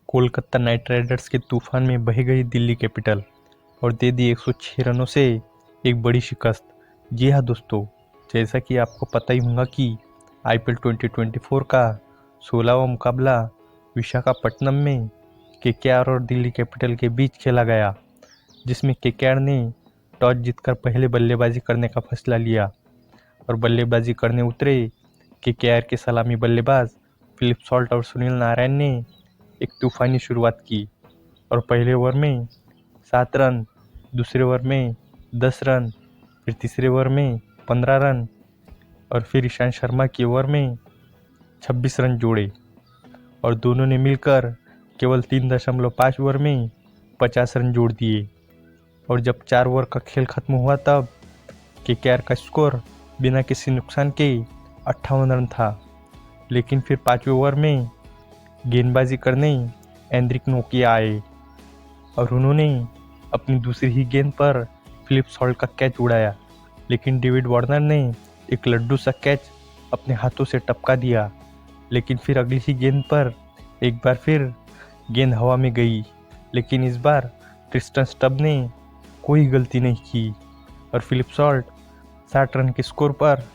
Kolkata night Riders के तूफान में बह गई दिल्ली कैपिटल और दे दी 106 रनों से एक बड़ी शिकस्त। जी हाँ दोस्तों, जैसा कि आपको पता ही होगा कि आईपीएल 2024 का 16वां मुकाबला विशाखापट्टनम में केकेआर और दिल्ली कैपिटल के बीच खेला गया, जिसमें केकेआर ने टॉस जीतकर पहले बल्लेबाजी करने का फैसला लिया और बल्लेबाजी करने उतरे केकेआर के सलामी बल्लेबाज फिलिप सॉल्ट और सुनील नारायण ने एक तूफानी शुरुआत की और पहले ओवर में 7 रन, दूसरे ओवर में 10 रन, फिर तीसरे ओवर में 15 रन और फिर ईशांत शर्मा के ओवर में 26 रन जोड़े और दोनों ने मिलकर केवल 3.5 ओवर में 50 रन जोड़ दिए। और जब 4 ओवर का खेल खत्म हुआ तब केकेआर का स्कोर बिना किसी नुकसान के 58 रन था, लेकिन फिर 5वें ओवर में गेंदबाजी करने एंड्रिक नोकिया आए और उन्होंने अपनी दूसरी ही गेंद पर फिलिप सॉल्ट का कैच उड़ाया, लेकिन डेविड वार्नर ने एक लड्डू सा कैच अपने हाथों से टपका दिया। लेकिन फिर अगली ही गेंद पर एक बार फिर गेंद हवा में गई, लेकिन इस बार ट्रिस्टन स्टब ने कोई गलती नहीं की और फिलिप सॉल्ट 60 रन के स्कोर पर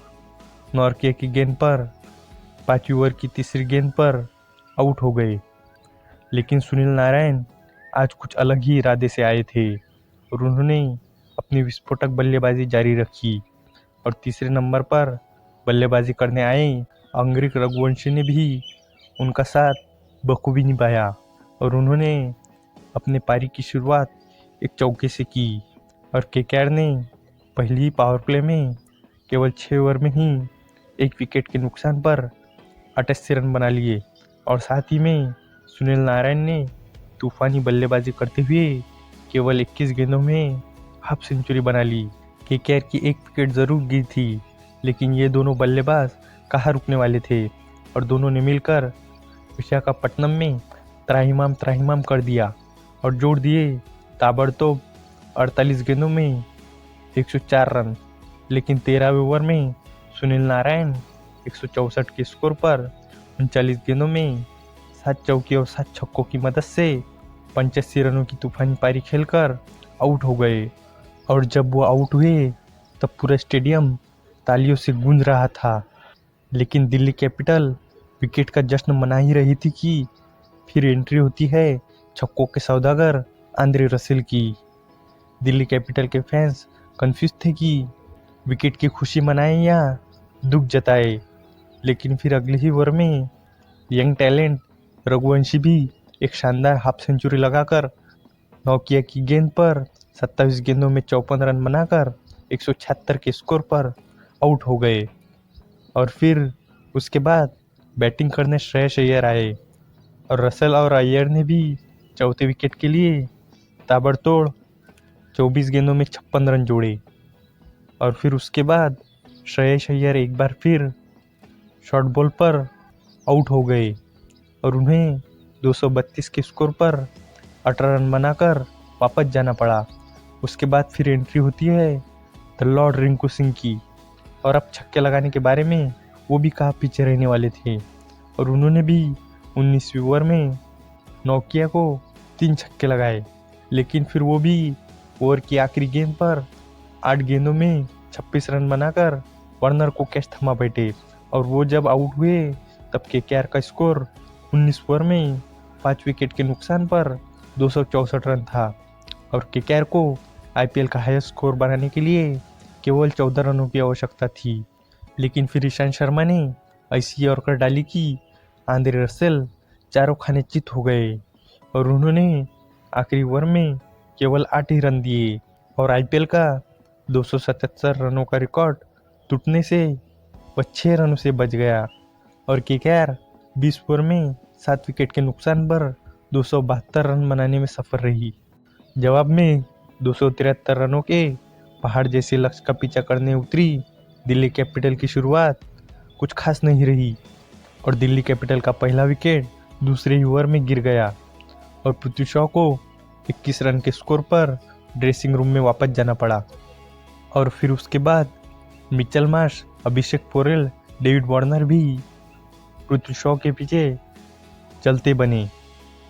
नॉर्किया की गेंद पर 5वें ओवर की तीसरी गेंद पर आउट हो गए। लेकिन सुनील नारायण आज कुछ अलग ही इरादे से आए थे और उन्होंने अपनी विस्फोटक बल्लेबाजी जारी रखी और तीसरे नंबर पर बल्लेबाजी करने आए अंगरिक रघुवंशी ने भी उनका साथ बखूबी निभाया और उन्होंने अपने पारी की शुरुआत एक चौके से की और केकेआर ने पहली पावर प्ले में केवल 6 ओवर में ही एक विकेट के नुकसान पर 88 रन बना लिए और साथ ही में सुनील नारायण ने तूफानी बल्लेबाजी करते हुए केवल 21 गेंदों में हाफ सेंचुरी बना ली। केकेआर की एक विकेट जरूर गिरी थी, लेकिन ये दोनों बल्लेबाज कहाँ रुकने वाले थे और दोनों ने मिलकर विशाखापट्टनम में त्राहिमाम कर दिया और जोड़ दिए ताबड़तोड़ 48 गेंदों में 104 रन। लेकिन 13वें ओवर में सुनील नारायण 164 के स्कोर पर 39 गेंदों में 7 चौके और 7 छक्कों की मदद से 85 रनों की तूफानी पारी खेलकर आउट हो गए और जब वो आउट हुए तब पूरा स्टेडियम तालियों से गूंज रहा था। लेकिन दिल्ली कैपिटल विकेट का जश्न मना ही रही थी कि फिर एंट्री होती है छक्कों के सौदागर आंद्रे रसेल की। दिल्ली कैपिटल के फैंस कंफ्यूज थे कि विकेट की खुशी मनाएं या दुख जताए, लेकिन फिर अगले ही ओवर में यंग टैलेंट रघुवंशी भी एक शानदार हाफ सेंचुरी लगाकर नोकिया की गेंद पर 27 गेंदों में 54 रन बनाकर 176 के स्कोर पर आउट हो गए और फिर उसके बाद बैटिंग करने श्रेयस अय्यर आए और रसेल और अय्यर ने भी चौथे विकेट के लिए ताबड़तोड़ 24 गेंदों में 56 रन जोड़े और फिर उसके बाद श्रेयस अय्यर एक बार फिर शॉर्ट बॉल पर आउट हो गए और उन्हें 232 के स्कोर पर 18 रन बनाकर वापस जाना पड़ा। उसके बाद फिर एंट्री होती है द लॉर्ड रिंकू सिंह की और अब छक्के लगाने के बारे में वो भी कहाँ पीछे रहने वाले थे और उन्होंने भी 19वें ओवर में नोकिया को 3 छक्के लगाए। लेकिन फिर वो भी ओवर की आखिरी गेंद पर 8 गेंदों में 26 रन बनाकर वार्नर को कैच थमा बैठे और वो जब आउट हुए तब केकेआर का स्कोर 19 ओवर में 5 विकेट के नुकसान पर 264 रन था और केकेआर को आईपीएल का हाईएस्ट स्कोर बनाने के लिए केवल 14 रनों की आवश्यकता थी। लेकिन फिर ईशांत शर्मा ने ऐसी यॉर्कर डाली कि आंद्रे रसेल चारों खाने चित हो गए और उन्होंने आखिरी ओवर में केवल 8 ही रन दिए और आईपीएल का 277 रनों का रिकॉर्ड टूटने से वह 6 रनों से बच गया और केकेआर 20 ओवर में 7 विकेट के नुकसान पर 272 रन बनाने में सफल रही। जवाब में 273 रनों के पहाड़ जैसे लक्ष्य का पीछा करने उतरी दिल्ली कैपिटल की शुरुआत कुछ खास नहीं रही और दिल्ली कैपिटल का पहला विकेट दूसरे ही ओवर में गिर गया और पृथ्वी शॉ को 21 रन के स्कोर पर ड्रेसिंग रूम में वापस जाना पड़ा और फिर उसके बाद मिचेल मार्श, अभिषेक पोरेल, डेविड वार्नर भी पृथ्वी शॉ के पीछे चलते बने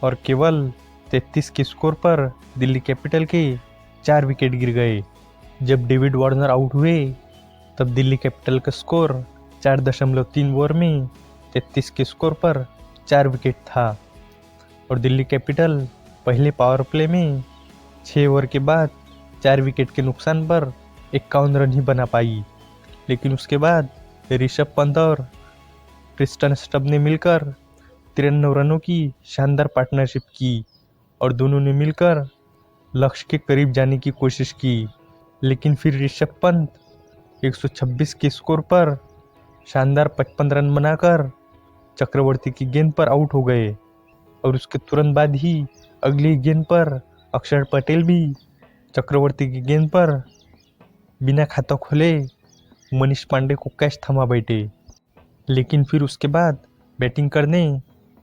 और केवल 33 के स्कोर पर दिल्ली कैपिटल के 4 विकेट गिर गए। जब डेविड वार्नर आउट हुए तब दिल्ली कैपिटल का स्कोर 4.3 ओवर में 33 के स्कोर पर 4 विकेट था और दिल्ली कैपिटल पहले पावर प्ले में 6 ओवर के बाद 4 विकेट के नुकसान पर 51 रन ही बना पाई। लेकिन उसके बाद ऋषभ पंत और ट्रिस्टन स्टब ने मिलकर 93 रनों की शानदार पार्टनरशिप की और दोनों ने मिलकर लक्ष्य के करीब जाने की कोशिश की। लेकिन फिर ऋषभ पंत 126 के स्कोर पर शानदार 55 रन बनाकर चक्रवर्ती की गेंद पर आउट हो गए और उसके तुरंत बाद ही अगली गेंद पर अक्षर पटेल भी चक्रवर्ती की गेंद पर बिना खाता खोले मनीष पांडे को कैच थमा बैठे। लेकिन फिर उसके बाद बैटिंग करने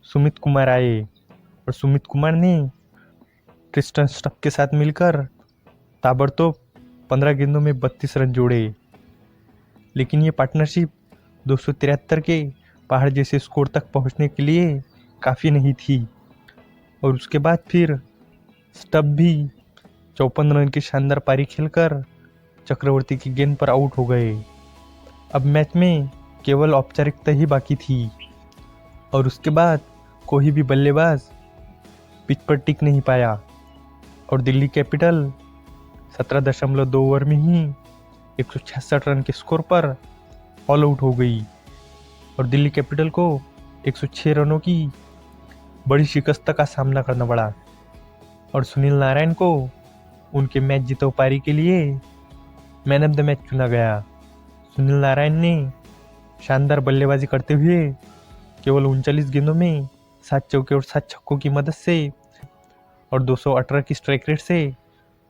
सुमित कुमार आए और सुमित कुमार ने ट्रिस्टन स्टब के साथ मिलकर ताबड़तोड़ 15 गेंदों में 32 रन जोड़े। लेकिन ये पार्टनरशिप 273 के पहाड़ जैसे स्कोर तक पहुंचने के लिए काफ़ी नहीं थी और उसके बाद फिर स्टब भी 54 रन की शानदार पारी खेलकर चक्रवर्ती की गेंद पर आउट हो गए। अब मैच में केवल औपचारिकता ही बाकी थी और उसके बाद कोई भी बल्लेबाज पिच पर टिक नहीं पाया और दिल्ली कैपिटल 17.2 ओवर में ही 166 रन के स्कोर पर ऑल आउट हो गई और दिल्ली कैपिटल को 106 रनों की बड़ी शिकस्त का सामना करना पड़ा और सुनील नारायण को उनके मैच जीतो पारी के लिए मैन ऑफ द मैच चुना गया। सुनील नारायण ने शानदार बल्लेबाजी करते हुए केवल 39 गेंदों में 7 चौके और 7 छक्कों की मदद से और 218 की स्ट्राइक रेट से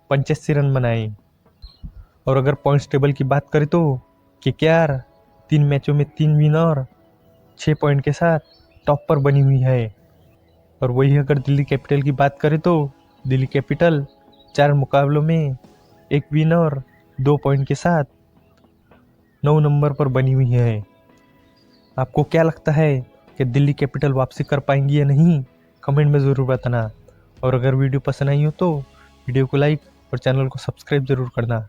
85 रन बनाए। और अगर पॉइंट्स टेबल की बात करें तो केकेआर 3 मैचों में 3 विन और 6 पॉइंट के साथ टॉप पर बनी हुई है। और वही अगर दिल्ली कैपिटल की बात करें तो दिल्ली कैपिटल 4 मुकाबलों में 1 विन और 2 पॉइंट के साथ 9 नंबर पर बनी हुई है। आपको क्या लगता है कि दिल्ली कैपिटल वापसी कर पाएंगी या नहीं? कमेंट में ज़रूर बताना। और अगर वीडियो पसंद आई हो तो वीडियो को लाइक और चैनल को सब्सक्राइब ज़रूर करना।